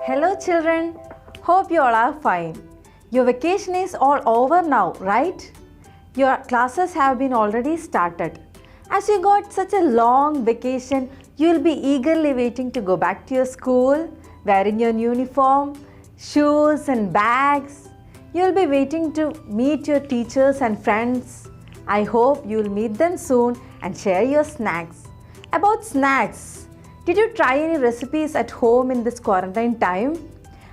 Hello children, hope you all are fine. Your vacation is all over now, right? Your classes have been already started. As you got such a long vacation, you will be eagerly waiting to go back to your school, wearing your uniform, shoes and bags. You will be waiting to meet your teachers and friends. I hope you will meet them soon and share your snacks. About snacks, did you try any recipes at home in this quarantine time?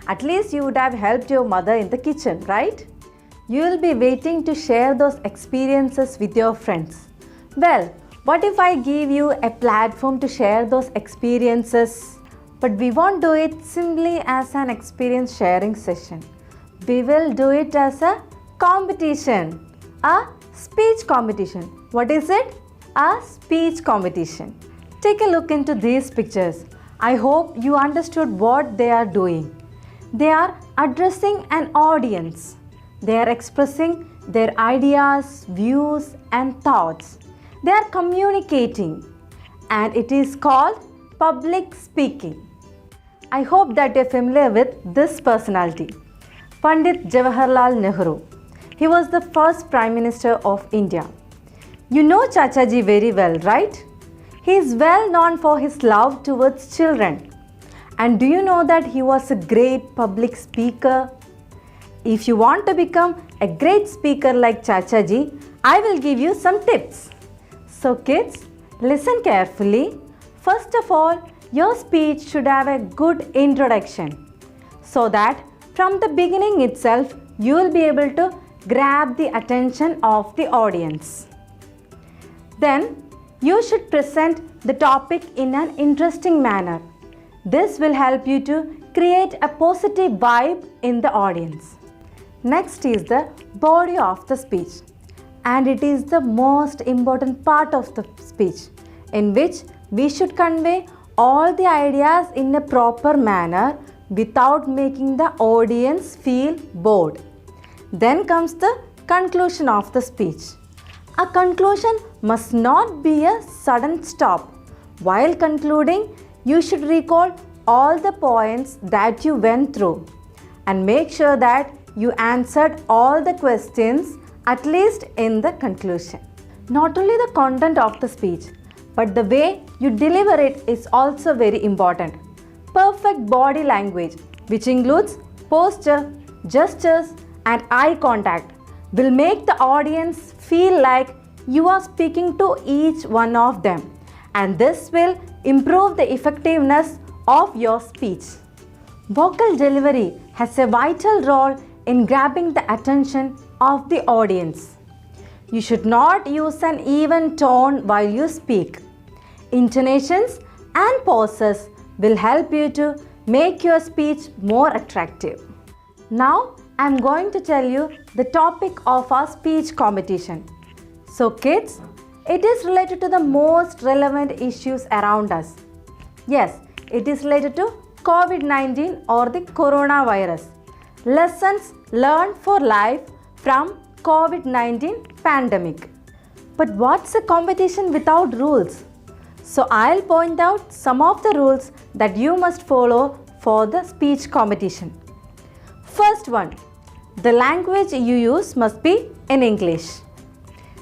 At least you would have helped your mother in the kitchen, right? You will be waiting to share those experiences with your friends. Well, what if I give you a platform to share those experiences? But we won't do it simply as an experience sharing session. We will do it as a competition, a speech competition. What is it? A speech competition. Take a look into these pictures. I hope you understood what they are doing. They are addressing an audience. They are expressing their ideas, views and thoughts. They are communicating, and it is called public speaking. I hope that you are familiar with this personality, Pandit Jawaharlal Nehru. He was the first Prime Minister of India. You know Chachaji very well, right? He is well known for his love towards children. And do you know that he was a great public speaker? If you want to become a great speaker like Chachaji, I will give you some tips. So kids, listen carefully. First of all, your speech should have a good introduction, so that from the beginning itself, you will be able to grab the attention of the audience. Then, you should present the topic in an interesting manner. This will help you to create a positive vibe in the audience. Next is the body of the speech, and it is the most important part of the speech, in which we should convey all the ideas in a proper manner without making the audience feel bored. Then comes the conclusion of the speech. A conclusion must not be a sudden stop. While concluding, you should recall all the points that you went through and make sure that you answered all the questions, at least in the conclusion. Not only the content of the speech, but the way you deliver it is also very important. Perfect body language, which includes posture, gestures and eye contact, will make the audience feel like you are speaking to each one of them, and this will improve the effectiveness of your speech. Vocal delivery has a vital role in grabbing the attention of the audience. You should not use an even tone while you speak. Intonations and pauses will help you to make your speech more attractive. Now, I am going to tell you the topic of our speech competition. So kids, it is related to the most relevant issues around us. Yes, it is related to COVID-19 or the coronavirus. Lessons learned for life from COVID-19 pandemic. But what's a competition without rules? So I'll point out some of the rules that you must follow for the speech competition. First one, the language you use must be in English.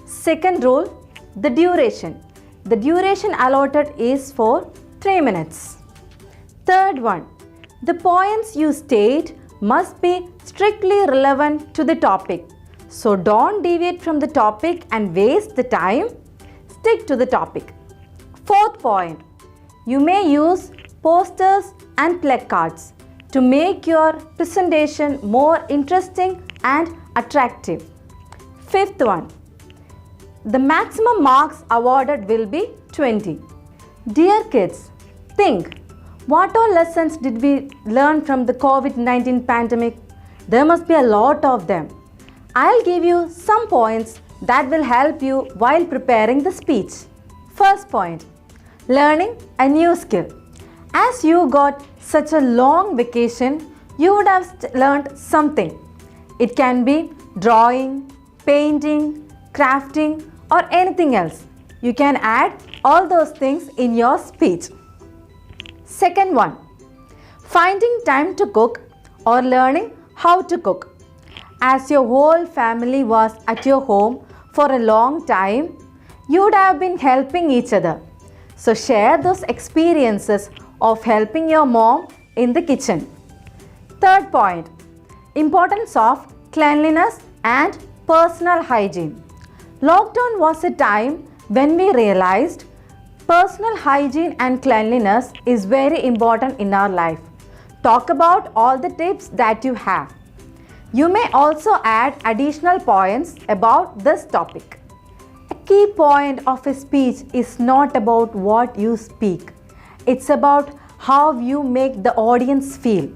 Second rule, the duration. The duration allotted is for 3 minutes. Third one, the points you state must be strictly relevant to the topic. So don't deviate from the topic and waste the time. Stick to the topic. Fourth point, you may use posters and placards to make your presentation more interesting and attractive. Fifth one, the maximum marks awarded will be 20. Dear kids, think, what all lessons did we learn from the COVID-19 pandemic? There must be a lot of them. I'll give you some points that will help you while preparing the speech. First point, learning a new skill. As you got such a long vacation, you would have learned something. It can be drawing, painting, crafting or anything else. You can add all those things in your speech. Second one, finding time to cook or learning how to cook. As your whole family was at your home for a long time, you would have been helping each other. So share those experiences of helping your mom in the kitchen. Third point, importance of cleanliness and personal hygiene. Lockdown was a time when we realized personal hygiene and cleanliness is very important in our life. Talk about all the tips that you have. You may also add additional points about this topic. A key point of a speech is not about what you speak. It's about how you make the audience feel.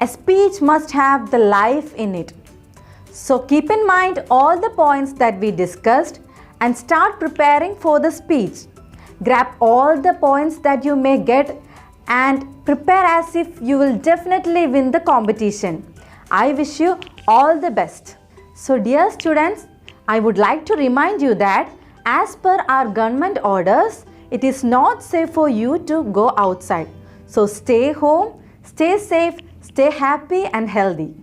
A speech must have the life in it. So keep in mind all the points that we discussed and start preparing for the speech. Grab all the points that you may get and prepare as if you will definitely win the competition. I wish you all the best. So dear students, I would like to remind you that as per our government orders, it is not safe for you to go outside. So stay home, stay safe, stay happy and healthy.